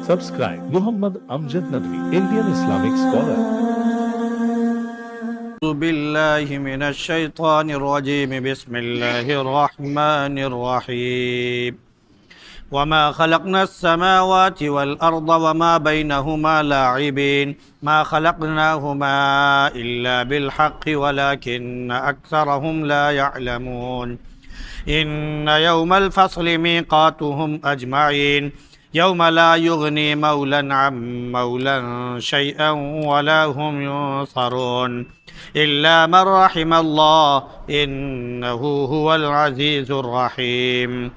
Subscribe Muhammad Amjad Nadwi, Indian Islamic scholar. أعوذ بالله من الشيطان الرجيم بسم الله الرحمن الرحيم وما خلقنا السماوات والأرض وما بينهما لاعبين ما خلقناهما إلا بالحق ولكن أكثرهم لا يعلمون إن يوم الفصل ميقاتهم أجمعين يوم لا يغني مولا عن مولا شيئا ولا هم ينصرون إلا من رحم الله إنه هو العزيز الرحيم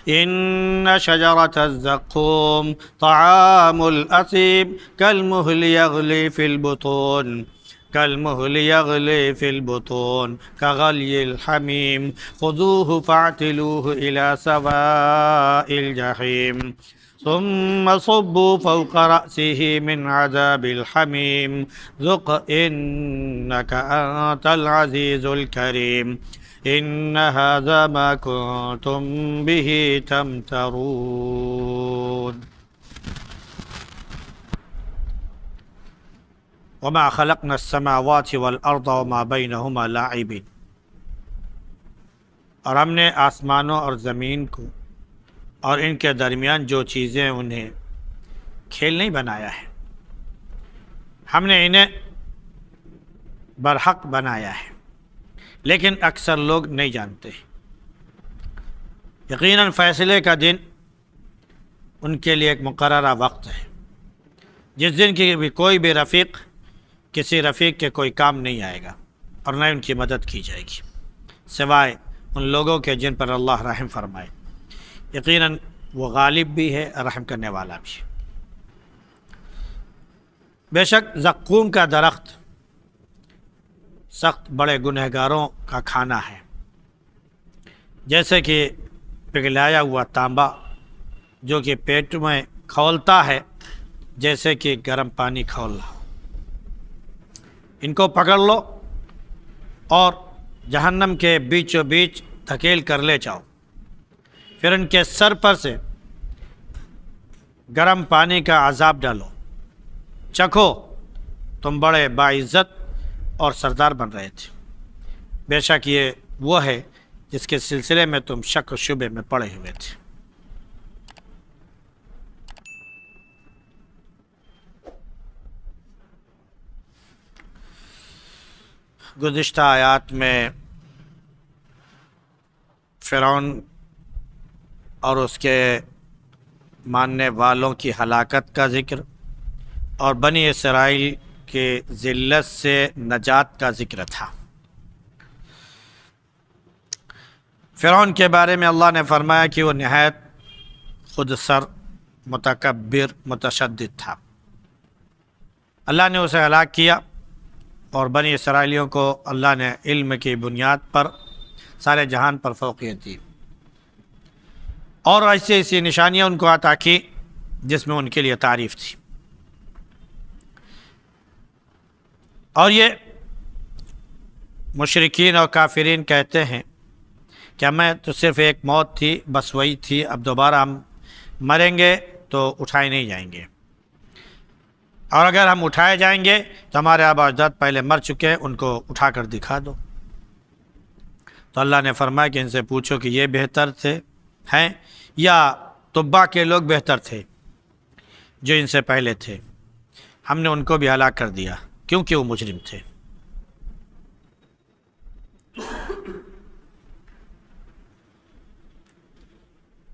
إن شجرة الزقوم طعام الأثيم كالمهل يغلي في البطون كغلي الحميم خذوه فاعتلوه إلى سواء الجحيم ثم صبوا فوق رأسه من عذاب الحميم ذق إنك أنت العزيز الكريم إن هذا ما كنتم به تمترون وما خلقنا السماوات والأرض وما بينهما لاعبين اور ہم نے آسمانوں اور زمین کو اور ان کے درمیان جو چیزیں انہیں کھیل نہیں بنایا ہے، ہم نے انہیں برحق بنایا ہے، لیکن اکثر لوگ نہیں جانتے۔ یقیناً فیصلے کا دن ان کے لیے ایک مقررہ وقت ہے، جس دن کی بھی کوئی بھی رفیق کسی رفیق کے کوئی کام نہیں آئے گا اور نہ ان کی مدد کی جائے گی سوائے ان لوگوں کے جن پر اللہ رحم فرمائے۔ یقیناً وہ غالب بھی ہے، رحم کرنے والا بھی ہے۔ بے شک زقوم کا درخت سخت بڑے گنہگاروں کا کھانا ہے، جیسے کہ پگھلایا ہوا تانبا جو کہ پیٹ میں کھولتا ہے جیسے کہ گرم پانی کھول رہا ہو۔ ان کو پکڑ لو اور جہنم کے بیچوں بیچ دھکیل کر لے جاؤ، پھر ان کے سر پر سے گرم پانی کا عذاب ڈالو، چکھو تم بڑے باعزت اور سردار بن رہے تھے۔ بے شک یہ وہ ہے جس کے سلسلے میں تم شک و شبے میں پڑے ہوئے تھے۔ گزشتہ آیات میں فرعون اور اس کے ماننے والوں کی ہلاکت کا ذکر اور بنی اسرائیل کے ذلت سے نجات کا ذکر تھا۔ فرعون کے بارے میں اللہ نے فرمایا کہ وہ نہایت خود سر، متکبر، متشدد تھا۔ اللہ نے اسے ہلاک کیا اور بنی اسرائیلیوں کو اللہ نے علم کی بنیاد پر سارے جہان پر فوقیت دی اور ایسی نشانیاں ان کو عطا کی جس میں ان کے لیے تعریف تھی۔ اور یہ مشرکین اور کافرین کہتے ہیں کہ ہمیں تو صرف ایک موت تھی، بس وہی تھی، اب دوبارہ ہم مریں گے تو اٹھائے نہیں جائیں گے، اور اگر ہم اٹھائے جائیں گے تو ہمارے آباء اجداد پہلے مر چکے ہیں، ان کو اٹھا کر دکھا دو۔ تو اللہ نے فرمایا کہ ان سے پوچھو کہ یہ بہتر ہیں یا تبع کے لوگ بہتر تھے جو ان سے پہلے تھے؟ ہم نے ان کو بھی ہلاک کر دیا کیونکہ وہ مجرم تھے۔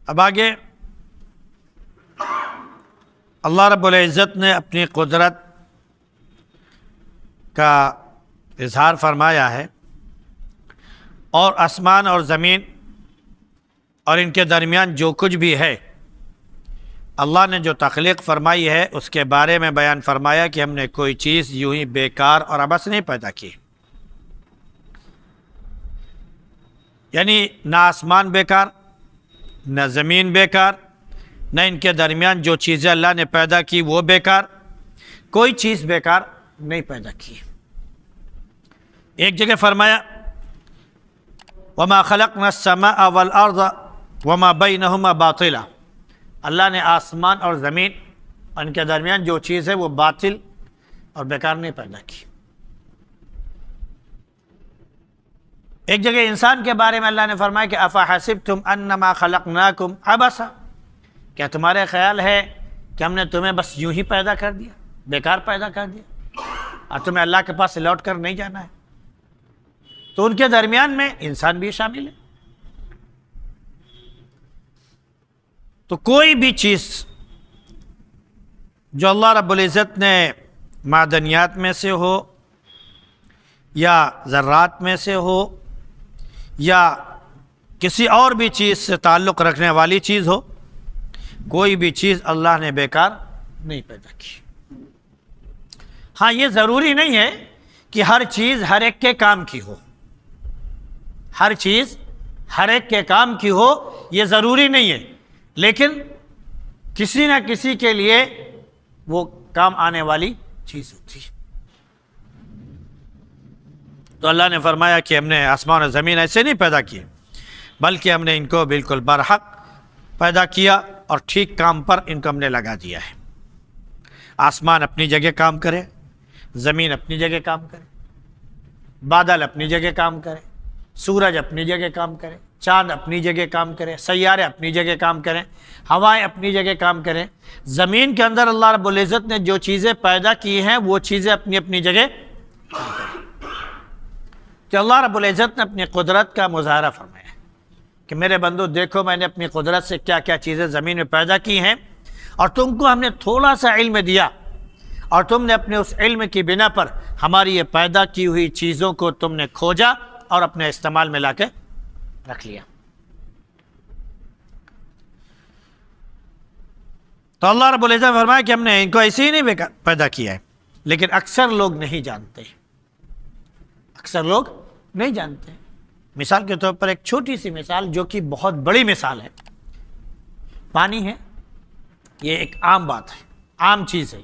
اب آگے اللہ رب العزت نے اپنی قدرت کا اظہار فرمایا ہے، اور آسمان اور زمین اور ان کے درمیان جو کچھ بھی ہے اللہ نے جو تخلیق فرمائی ہے اس کے بارے میں بیان فرمایا کہ ہم نے کوئی چیز یوں ہی بیکار اور عبث نہیں پیدا کی، یعنی نہ آسمان بیکار، نہ زمین بیکار، نہ ان کے درمیان جو چیزیں اللہ نے پیدا کی وہ بیکار، کوئی چیز بیکار نہیں پیدا کی۔ ایک جگہ فرمایا وَمَا خَلَقْنَا السَّمَاءَ وَالْأَرْضَ وَمَا بَيْنَهُمَا بَاطِلًا، اللہ نے آسمان اور زمین ان کے درمیان جو چیز ہے وہ باطل اور بیکار نہیں پیدا کی۔ ایک جگہ انسان کے بارے میں اللہ نے فرمایا کہ افحسبتم انما خلقناکم عبثا، کیا تمہارے خیال ہے کہ ہم نے تمہیں بس یوں ہی پیدا کر دیا، بیکار پیدا کر دیا اور تمہیں اللہ کے پاس سے لوٹ کر نہیں جانا ہے؟ تو ان کے درمیان میں انسان بھی شامل ہے۔ تو کوئی بھی چیز جو اللہ رب العزت نے معدنیات میں سے ہو یا ذرات میں سے ہو یا کسی اور بھی چیز سے تعلق رکھنے والی چیز ہو، کوئی بھی چیز اللہ نے بیکار نہیں پیدا کی۔ ہاں، یہ ضروری نہیں ہے کہ ہر چیز ہر ایک کے کام کی ہو، ہر چیز ہر ایک کے کام کی ہو، یہ ضروری نہیں ہے، لیکن کسی نہ کسی کے لیے وہ کام آنے والی چیز ہوتی ہے۔ تو اللہ نے فرمایا کہ ہم نے آسمان اور زمین ایسے نہیں پیدا کیے، بلکہ ہم نے ان کو بالکل برحق پیدا کیا اور ٹھیک کام پر ان کو ہم نے لگا دیا ہے۔ آسمان اپنی جگہ کام کرے، زمین اپنی جگہ کام کرے، بادل اپنی جگہ کام کرے، سورج اپنی جگہ کام کرے، چاند اپنی جگہ کام کرے، سیارے اپنی جگہ کام کریں، ہوائیں اپنی جگہ کام کریں۔ زمین کے اندر اللہ رب العزت نے جو چیزیں پیدا کی ہیں وہ چیزیں اپنی اپنی جگہ کام کریں۔ کہ اللہ رب العزت نے اپنی قدرت کا مظاہرہ فرمایا کہ میرے بندو دیکھو میں نے اپنی قدرت سے کیا کیا چیزیں زمین میں پیدا کی ہیں، اور تم کو ہم نے تھوڑا سا علم دیا، اور تم نے اپنے اس علم کی بنا پر ہماری یہ پیدا کی ہوئی چیزوں کو تم نے کھوجا اور اپنے استعمال میں لا کے رکھ لیا۔ تو اللہ رب العزت نے فرمایا کہ ہم نے ان کو ایسے ہی نہیں پیدا کیا ہے، لیکن اکثر لوگ نہیں جانتے، اکثر لوگ نہیں جانتے۔ مثال کے طور پر ایک چھوٹی سی مثال جو کہ بہت بڑی مثال ہے، پانی ہے، یہ ایک عام بات ہے، عام چیز ہے،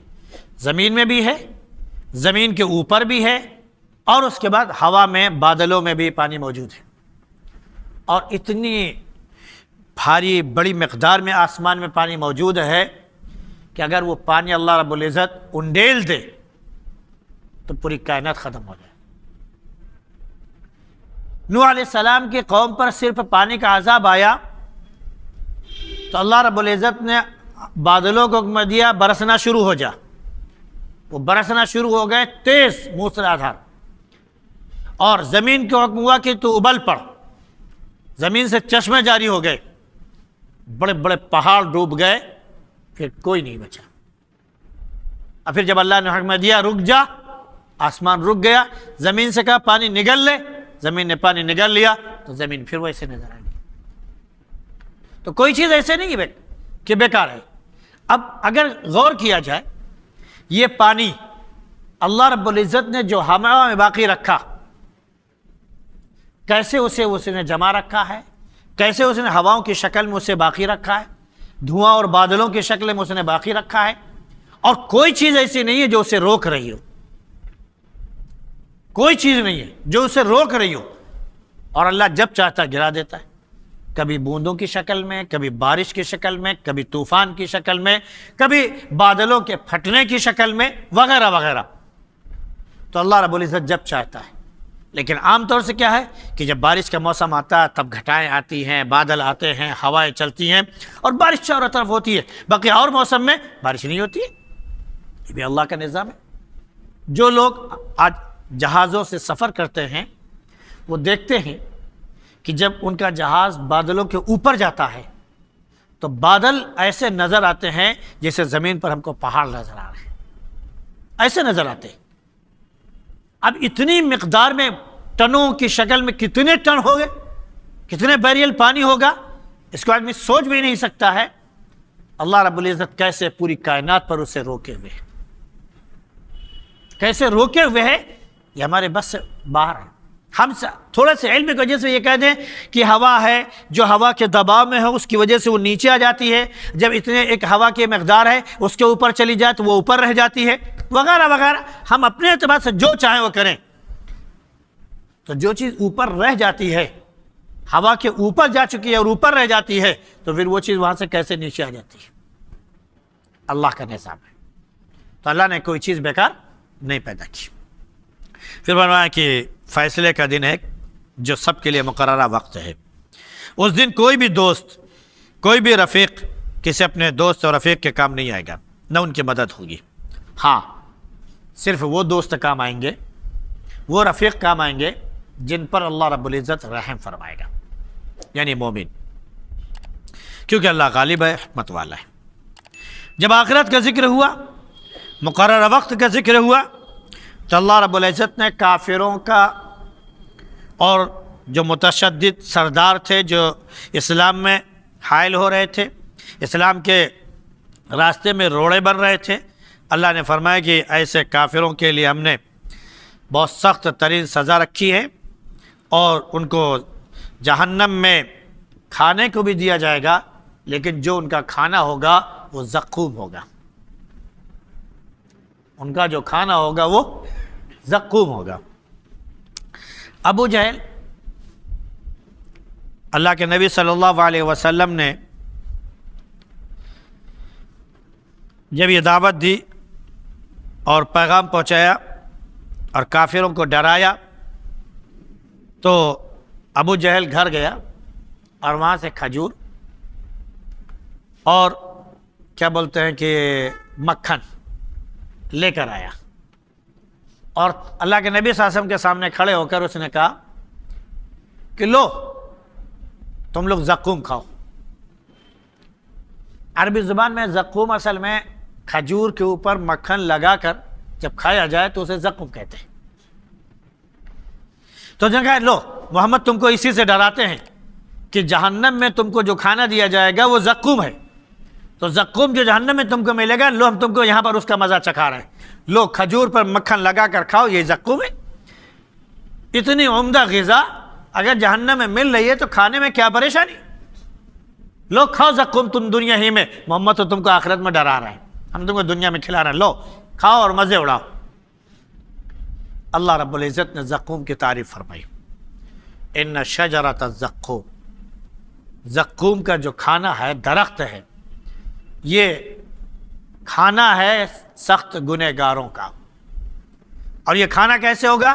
زمین میں بھی ہے، زمین کے اوپر بھی ہے، اور اس کے بعد ہوا میں بادلوں میں بھی پانی موجود ہے، اور اتنی بھاری بڑی مقدار میں آسمان میں پانی موجود ہے کہ اگر وہ پانی اللہ رب العزت انڈیل دے تو پوری کائنات ختم ہو جائے۔ نوح علیہ السلام کی قوم پر صرف پانی کا عذاب آیا تو اللہ رب العزت نے بادلوں کو حکم دیا برسنا شروع ہو جا، وہ برسنا شروع ہو گئے تیز موسلادھار، اور زمین کو حکم ہوا کہ تو ابل پڑ، زمین سے چشمے جاری ہو گئے، بڑے بڑے پہاڑ ڈوب گئے، پھر کوئی نہیں بچا۔ اور پھر جب اللہ نے حکم دیا رک جا، آسمان رک گیا، زمین سے کہا پانی نگل لے، زمین نے پانی نگل لیا تو زمین پھر ویسے نظر آ گئی۔ تو کوئی چیز ایسے نہیں کہ بیکار ہے۔ اب اگر غور کیا جائے، یہ پانی اللہ رب العزت نے جو ہوا میں باقی رکھا، کیسے اس نے جمع رکھا ہے، کیسے اس نے ہواؤں کی شکل میں اسے باقی رکھا ہے، دھواں اور بادلوں کی شکل میں اس نے باقی رکھا ہے، اور کوئی چیز ایسی نہیں ہے جو اسے روک رہی ہو، کوئی چیز نہیں ہے جو اسے روک رہی ہو، اور اللہ جب چاہتا گرا دیتا ہے، کبھی بوندوں کی شکل میں، کبھی بارش کی شکل میں، کبھی طوفان کی شکل میں، کبھی بادلوں کے پھٹنے کی شکل میں، وغیرہ وغیرہ۔ تو اللہ رب العزت جب چاہتا ہے، لیکن عام طور سے کیا ہے کہ جب بارش کا موسم آتا ہے تب گھٹائیں آتی ہیں، بادل آتے ہیں، ہوائیں چلتی ہیں، اور بارش چاروں طرف ہوتی ہے، باقی اور موسم میں بارش نہیں ہوتی ہے۔ یہ بھی اللہ کا نظام ہے۔ جو لوگ آج جہازوں سے سفر کرتے ہیں وہ دیکھتے ہیں کہ جب ان کا جہاز بادلوں کے اوپر جاتا ہے تو بادل ایسے نظر آتے ہیں جیسے زمین پر ہم کو پہاڑ نظر آ رہے ہیں، ایسے نظر آتے ہیں۔ اب اتنی مقدار میں ٹنوں کی شکل میں کتنے ٹن ہو گئے، کتنے بیریل پانی ہوگا، اس کو آدمی سوچ بھی نہیں سکتا ہے۔ اللہ رب العزت کیسے پوری کائنات پر اسے روکے ہوئے، کیسے روکے ہوئے ہے، یہ ہمارے بس سے باہر ہے۔ ہم تھوڑے سے علم کی وجہ سے یہ کہہ دیں کہ ہوا ہے، جو ہوا کے دباؤ میں ہے اس کی وجہ سے وہ نیچے آ جاتی ہے، جب اتنے ایک ہوا کی مقدار ہے اس کے اوپر چلی جائے تو وہ اوپر رہ جاتی ہے، وغیرہ وغیرہ۔ ہم اپنے اعتبار سے جو چاہیں وہ کریں، تو جو چیز اوپر رہ جاتی ہے، ہوا کے اوپر جا چکی ہے اور اوپر رہ جاتی ہے، تو پھر وہ چیز وہاں سے کیسے نیچے آ جاتی ہے۔ اللہ کا نظام ہے. تو اللہ نے کوئی چیز بیکار نہیں پیدا کی. پھر فرمایا کہ فیصلے کا دن ہے جو سب کے لیے مقررہ وقت ہے. اس دن کوئی بھی دوست، کوئی بھی رفیق کسی اپنے دوست اور رفیق کے کام نہیں آئے گا، نہ ان کی مدد ہوگی. ہاں، صرف وہ دوست کام آئیں گے، وہ رفیق کام آئیں گے جن پر اللہ رب العزت رحم فرمائے گا، یعنی مومن، کیونکہ اللہ غالب ہے، حکمت والا ہے. جب آخرت کا ذکر ہوا، مقررہ وقت کا ذکر ہوا، تو اللہ رب العزت نے کافروں کا اور جو متشدد سردار تھے، جو اسلام میں حائل ہو رہے تھے، اسلام کے راستے میں روڑے بن رہے تھے، اللہ نے فرمایا کہ ایسے کافروں کے لیے ہم نے بہت سخت ترین سزا رکھی ہے، اور ان کو جہنم میں کھانے کو بھی دیا جائے گا، لیکن جو ان کا کھانا ہوگا وہ زقوم ہوگا. ان کا جو کھانا ہوگا وہ زقوم ہوگا. ابو جہل، اللہ کے نبی صلی اللہ علیہ وسلم نے جب یہ دعوت دی اور پیغام پہنچایا اور کافروں کو ڈرایا، تو ابو جہل گھر گیا اور وہاں سے کھجور اور کیا بولتے ہیں کہ مکھن لے کر آیا، اور اللہ کے نبی صلی اللہ علیہ وسلم کے سامنے کھڑے ہو کر اس نے کہا کہ لو تم لوگ زقوم کھاؤ. عربی زبان میں زقوم اصل میں کھجور کے اوپر مکھن لگا کر جب کھایا جائے تو اسے زقوم کہتے ہیں. تو جنہوں نے کہا لو محمد تم کو اسی سے ڈراتے ہیں کہ جہنم میں تم کو جو کھانا دیا جائے گا وہ زقوم ہے، تو زقوم جو جہنم میں تم کو ملے گا، لو ہم تم کو یہاں پر اس کا مزہ چکھا رہے ہیں، لو کھجور پر مکھن لگا کر کھاؤ، یہ زقوم ہے. اتنی عمدہ غذا اگر جہنم میں مل رہی ہے تو کھانے میں کیا پریشانی؟ لو کھاؤ زقوم، تم دنیا ہی میں، محمد تو تم کو آخرت میں ڈرا رہے ہیں، ہم تم کو دنیا میں کھلا رہے ہیں، لو کھاؤ اور مزے اڑاؤ. اللہ رب العزت نے زقوم کی تعریف فرمائی، ان شجرۃ الزقوم، زقوم کا جو کھانا ہے، درخت ہے، یہ کھانا ہے سخت گنہگاروں کا. اور یہ کھانا کیسے ہوگا؟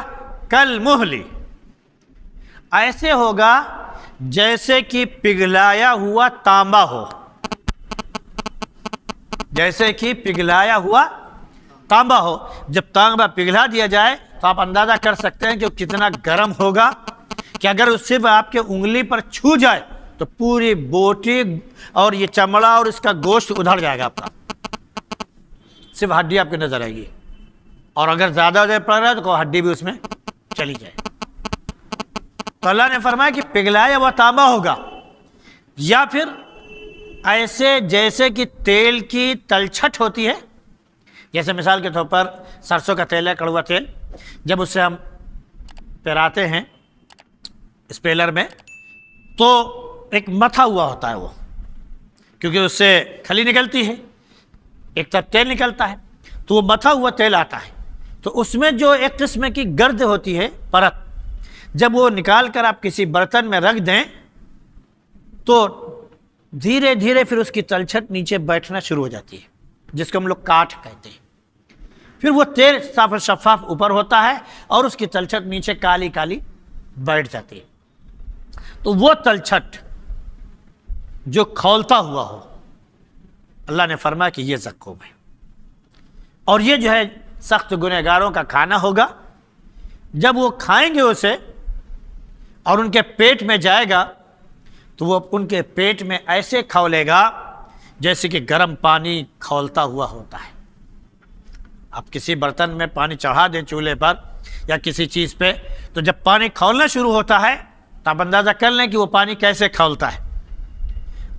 کل مہلی، ایسے ہوگا جیسے کہ پگھلایا ہوا تانبا ہو، جیسے کہ پگھلایا ہوا تانبا ہو. جب تانبا پگھلا دیا جائے تو آپ اندازہ کر سکتے ہیں کہ وہ کتنا گرم ہوگا، کہ اگر اس صرف آپ کے انگلی پر چھو جائے تو پوری بوٹی اور یہ چمڑا اور اس کا گوشت ادھڑ جائے گا آپ کا، صرف ہڈی آپ کی نظر آئے گی، اور اگر زیادہ دیر پڑ رہا ہے تو ہڈی بھی اس میں چلی جائے. تو اللہ نے فرمایا کہ پگھلایا ہوا تانبا ہوگا، یا پھر ایسے جیسے کہ تیل کی تلچھٹ ہوتی ہے، جیسے مثال کے طور پر سرسوں کا تیل ہے، کڑوا تیل، جب اسے ہم پراتے ہیں اسپیلر میں تو ایک متھا ہوا ہوتا ہے وہ، کیونکہ اس سے کھلی نکلتی ہے، ایک طرف تیل نکلتا ہے، تو وہ متھا ہوا تیل آتا ہے. تو اس میں جو ایک قسم کی گرد ہوتی ہے، پرت، جب وہ نکال کر آپ کسی برتن میں رکھ دیں تو دھیرے دھیرے پھر اس کی تلچھٹ نیچے بیٹھنا شروع ہو جاتی ہے، جس کو ہم لوگ کاٹھ کہتے ہیں. پھر وہ تیل صاف اور شفاف اوپر ہوتا ہے اور اس کی تلچھٹ نیچے کالی کالی بیٹھ جاتی ہے. تو وہ تلچھٹ جو کھولتا ہوا ہو، اللہ نے فرمایا کہ یہ زقوم ہے، اور یہ جو ہے سخت گنہگاروں کا کھانا ہوگا. جب وہ کھائیں گے اسے اور ان کے پیٹ میں جائے گا تو وہ ان کے پیٹ میں ایسے کھولے گا جیسے کہ گرم پانی کھولتا ہوا ہوتا ہے. آپ کسی برتن میں پانی چڑھا دیں چولہے پر یا کسی چیز پہ، تو جب پانی کھولنا شروع ہوتا ہے تو آپ اندازہ کر لیں کہ وہ پانی کیسے کھولتا ہے.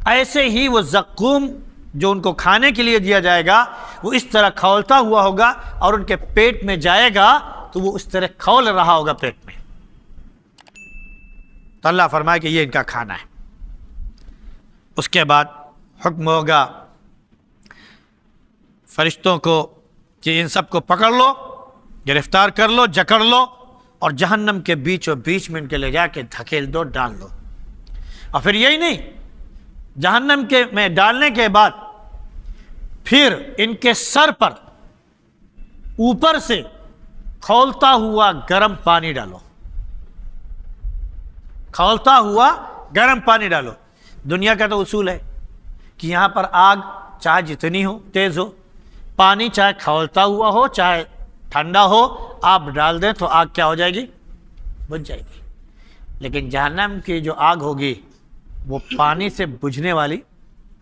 ایسے ہی وہ زقوم جو ان کو کھانے کے لیے دیا جائے گا وہ اس طرح کھولتا ہوا ہوگا، اور ان کے پیٹ میں جائے گا تو وہ اس طرح کھول رہا ہوگا پیٹ میں. تو اللہ فرمائے کہ یہ ان کا کھانا ہے. اس کے بعد حکم ہوگا فرشتوں کو کہ ان سب کو پکڑ لو، گرفتار کر لو، جکڑ لو، اور جہنم کے بیچ و بیچ میں ان کے لے جا کے دھکیل دو، ڈال دو. اور پھر یہی نہیں، جہنم کے میں ڈالنے کے بعد پھر ان کے سر پر اوپر سے کھولتا ہوا گرم پانی ڈالو، کھولتا ہوا گرم پانی ڈالو۔ دنیا کا تو اصول ہے کہ یہاں پر آگ چاہے جتنی ہو تیز ہو، پانی چاہے کھولتا ہوا ہو چاہے ٹھنڈا ہو، آپ ڈال دیں تو آگ کیا ہو جائے گی؟ بجھ جائے گی۔ لیکن جہنم کی جو آگ ہوگی وہ پانی سے بجھنے والی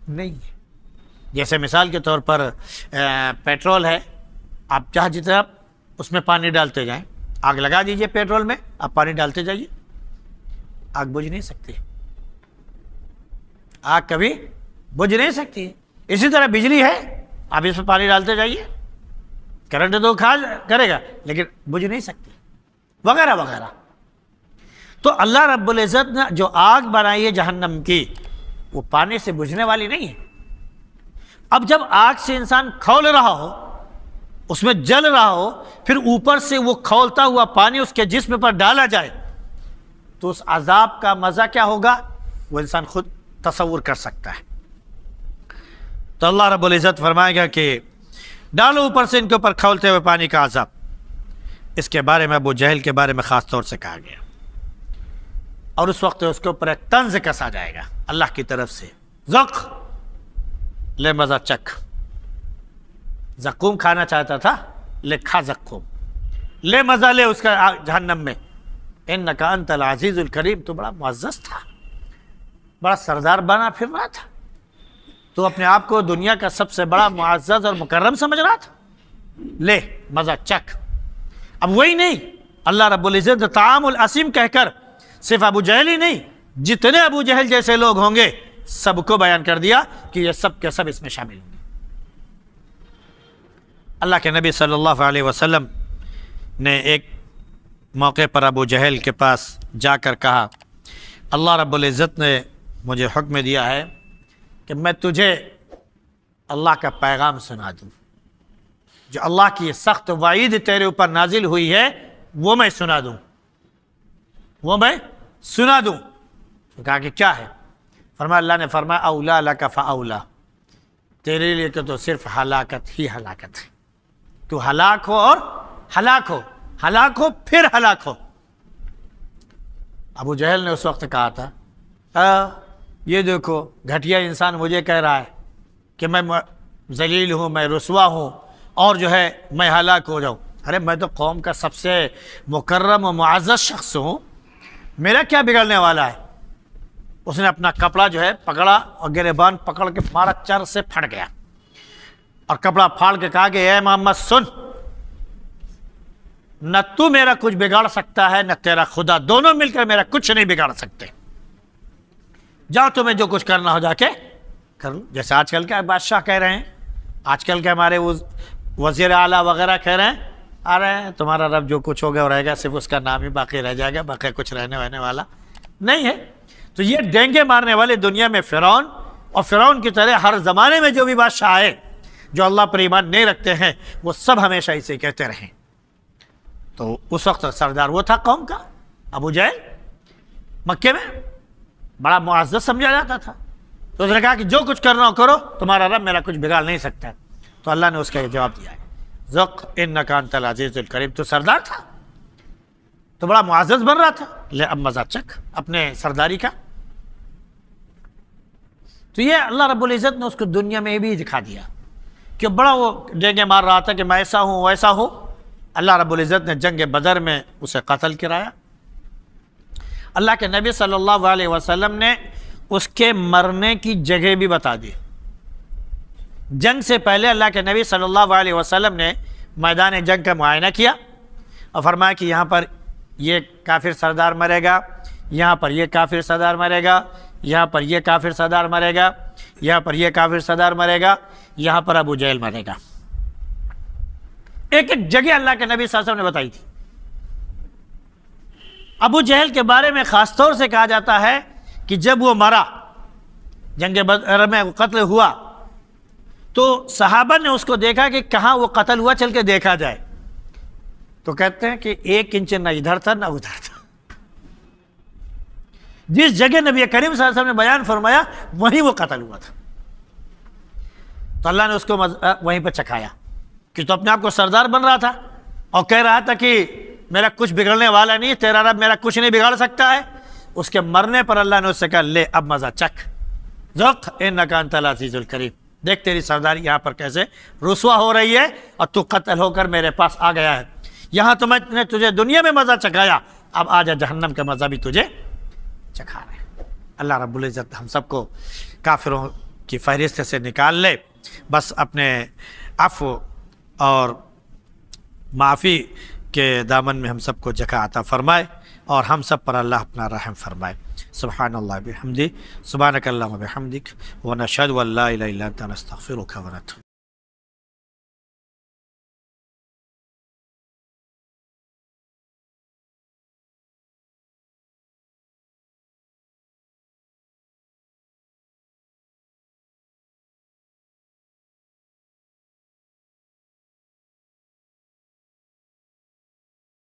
نہیں ہے۔ جیسے مثال کے طور پر پیٹرول ہے، آپ چاہے جتنا اس میں پانی ڈالتے جائیں، آگ لگا دیجئے پیٹرول میں، آپ پانی ڈالتے جائیے، آگ بجھ نہیں سکتی، آگ کبھی بجھ نہیں سکتی۔ اسی طرح بجلی ہے، آپ اس میں پانی ڈالتے جائیے، کرنٹ تو کرے گا لیکن بجھ نہیں سکتی، وغیرہ وغیرہ۔ تو اللہ رب العزت نے جو آگ بنائی ہے جہنم کی، وہ پانی سے بجھنے والی نہیں ہے۔ اب جب آگ سے انسان کھول رہا ہو، اس میں جل رہا ہو، پھر اوپر سے وہ کھولتا ہوا پانی اس کے جسم پر ڈالا جائے تو اس عذاب کا مزہ کیا ہوگا وہ انسان خود تصور کر سکتا ہے۔ تو اللہ رب العزت فرمائے گا کہ ڈالو اوپر سے ان کے اوپر کھولتے ہوئے پانی کا عذاب۔ اس کے بارے میں ابو جہل کے بارے میں خاص طور سے کہا گیا، اور اس وقت اس کے اوپر ایک طنز کسا جائے گا اللہ کی طرف سے، ذق، لے مزہ چکھ۔ زقوم کھانا چاہتا تھا، لے کھا زقوم، لے مزہ لے اس کا جہنم میں۔ انک انت العزیز الکریم، تو بڑا معزز تھا، بڑا سردار بنا پھر رہا تھا، تو اپنے آپ کو دنیا کا سب سے بڑا معزز اور مکرم سمجھ رہا تھا، لے مزہ چکھ۔ اب وہی نہیں، اللہ رب العزت طعام الاسیم کہہ کر صرف ابو جہل ہی نہیں، جتنے ابو جہل جیسے لوگ ہوں گے سب کو بیان کر دیا کہ یہ سب کے سب اس میں شامل ہوں گے۔ اللہ کے نبی صلی اللہ علیہ وسلم نے ایک موقع پر ابو جہل کے پاس جا کر کہا، اللہ رب العزت نے مجھے حکم دیا ہے کہ میں تجھے اللہ کا پیغام سنا دوں، جو اللہ کی یہ سخت وعید تیرے اوپر نازل ہوئی ہے وہ میں سنا دوں، وہ میں سنا دوں۔ تو کہا کہ کیا ہے؟ فرمایا، اللہ نے فرمایا اولا لک فاولا، تیرے لیے تو صرف ہلاکت ہی ہلاکت ہے، تو ہلاک ہو اور ہلاک ہو، ہلاک ہو پھر ہلاک ہو۔ ابو جہل نے اس وقت کہا تھا، یہ دیکھو گھٹیا انسان مجھے کہہ رہا ہے کہ میں ذلیل ہوں، میں رسوا ہوں، اور جو ہے میں ہلاک ہو جاؤں۔ ارے میں تو قوم کا سب سے مکرم و معزز شخص ہوں، میرا کیا بگڑنے والا ہے؟ اس نے اپنا کپڑا جو ہے پکڑا اور گریبان پکڑ کے مارا، چر سے پھٹ گیا، اور کپڑا پھاڑ کے کہا کہ اے محمد سن، نہ تو میرا کچھ بگاڑ سکتا ہے نہ تیرا خدا، دونوں مل کر میرا کچھ نہیں بگاڑ سکتے، جاؤ تمہیں جو کچھ کرنا ہو جا کے کر لو۔ جیسے آج کل کے بادشاہ کہہ رہے ہیں، آج کل کے ہمارے وزیر اعلیٰ وغیرہ کہہ رہے ہیں، آ رہے ہیں تمہارا رب جو کچھ ہوگا رہے گا، صرف اس کا نام ہی باقی رہ جائے گا، باقی کچھ رہنے والا نہیں ہے۔ تو یہ ڈینگے مارنے والے دنیا میں فرعون، اور فرعون کی طرح ہر زمانے میں جو بھی بادشاہ آئے جو اللہ پر ایمان نہیں رکھتے ہیں، وہ سب ہمیشہ اسے کہتے رہیں۔ تو اس وقت سردار وہ تھا قوم کا، ابو جہل، مکے میں بڑا معزز سمجھا جاتا تھا۔ تو اس نے کہا کہ جو کچھ کرنا ہو کرو، تمہارا رب میرا کچھ بگاڑ نہیں سکتا۔ تو اللہ نے اس کا یہ جواب دیا ہے، ذق انک انت العزیز الکریم۔ تو سردار تھا، تو بڑا معزز بن رہا تھا، لے اب مزہ چکھ اپنے سرداری کا۔ تو یہ اللہ رب العزت نے اس کو دنیا میں بھی دکھا دیا کہ بڑا وہ ڈینگے مار رہا تھا کہ میں ایسا ہوں ویسا ہوں۔ اللہ رب العزت نے جنگ بدر میں اسے قتل کرایا۔ اللہ کے نبی صلی اللہ علیہ وسلم نے اس کے مرنے کی جگہ بھی بتا دی۔ جنگ سے پہلے اللہ کے نبی صلی اللہ علیہ وسلم نے میدان جنگ کا معائنہ کیا اور فرمایا کہ یہاں پر یہ کافر سردار مرے گا، یہاں پر یہ کافر سردار مرے گا، یہاں پر یہ کافر سردار مرے گا، یہاں پر یہ کافر سردار مرے گا، یہاں پر ابو جہل مرے گا۔ ایک ایک جگہ اللہ کے نبی صلی اللہ علیہ وسلم نے بتائی تھی۔ ابو جہل کے بارے میں خاص طور سے کہا جاتا ہے کہ جب وہ مرا، جنگ بدر میں قتل ہوا، تو صحابہ نے اس کو دیکھا کہ کہاں وہ قتل ہوا، چل کے دیکھا جائے۔ تو کہتے ہیں کہ 1 انچ نہ ادھر تھا نہ ادھر تھا، جس جگہ نبی کریم صلی اللہ علیہ وسلم نے بیان فرمایا وہیں وہ قتل ہوا تھا۔ تو اللہ نے اس کو وہیں پہ چکھایا، کہ تو اپنے آپ کو سردار بن رہا تھا اور کہہ رہا تھا کہ میرا کچھ بگڑنے والا نہیں ہے، تیرا رب میرا کچھ نہیں بگاڑ سکتا ہے۔ اس کے مرنے پر اللہ نے اس سے کہا لے اب مزہ چکھ، ذوق انک انت العزیز الکریم، دیکھ تیری سرداری یہاں پر کیسے رسوا ہو رہی ہے اور تو قتل ہو کر میرے پاس آ گیا ہے۔ یہاں تو میں نے تجھے دنیا میں مزہ چکھایا، اب آجا جہنم کا مزہ بھی تجھے چکھا رہے ہیں۔ اللہ رب العزت ہم سب کو کافروں کی فہرست سے نکال لے، بس اپنے عفو اور معافی کے دامن میں ہم سب کو جگہ عطا فرمائے اور ہم سب پر اللہ اپنا رحم فرمائے۔ سبحان اللہ بحمدہ، سبحانک اللہم وبحمدک، ونشہد ان لا الہ الا انت نستغفرک ونتوب